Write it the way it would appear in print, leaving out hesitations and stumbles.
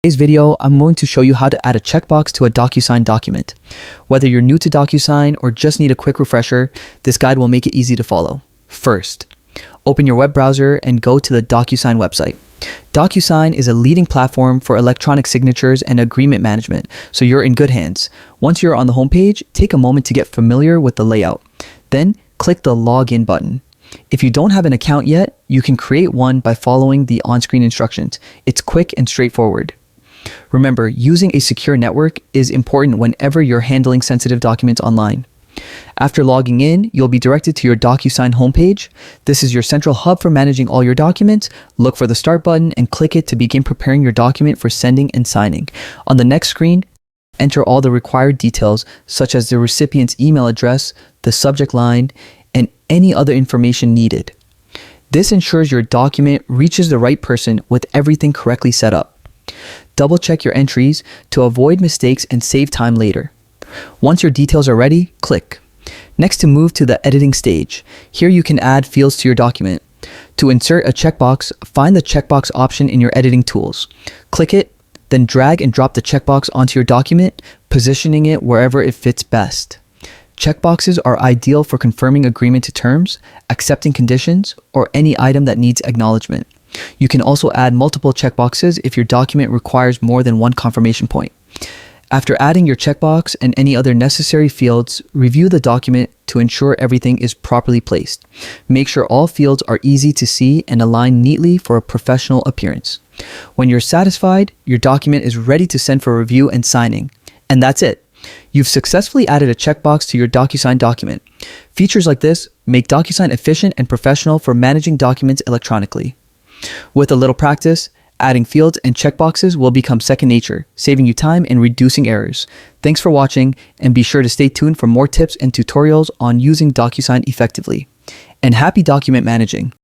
In today's video, I'm going to show you how to add a checkbox to a Docusign document. Whether you're new to Docusign or just need a quick refresher, this guide will make it easy to follow. First, open your web browser and go to the Docusign website. Docusign is a leading platform for electronic signatures and agreement management, so you're in good hands. Once you're on the homepage, take a moment to get familiar with the layout. Then, click the Login button. If you don't have an account yet, you can create one by following the on-screen instructions. It's quick and straightforward. Remember, using a secure network is important whenever you're handling sensitive documents online. After logging in, you'll be directed to your Docusign homepage. This is your central hub for managing all your documents. Look for the Start button and click it to begin preparing your document for sending and signing. On the next screen, enter all the required details such as the recipient's email address, the subject line, and any other information needed. This ensures your document reaches the right person with everything correctly set up. Double check your entries to avoid mistakes and save time later. Once your details are ready, click. Next, to move to the editing stage. Here you can add fields to your document. To insert a checkbox, find the checkbox option in your editing tools. Click it, then drag and drop the checkbox onto your document, positioning it wherever it fits best. Checkboxes are ideal for confirming agreement to terms, accepting conditions, or any item that needs acknowledgement. You can also add multiple checkboxes if your document requires more than one confirmation point. After adding your checkbox and any other necessary fields, review the document to ensure everything is properly placed. Make sure all fields are easy to see and align neatly for a professional appearance. When you're satisfied, your document is ready to send for review and signing. And that's it. You've successfully added a checkbox to your Docusign document. Features like this make Docusign efficient and professional for managing documents electronically. With a little practice, adding fields and checkboxes will become second nature, saving you time and reducing errors. Thanks for watching, and be sure to stay tuned for more tips and tutorials on using Docusign effectively. And happy document managing!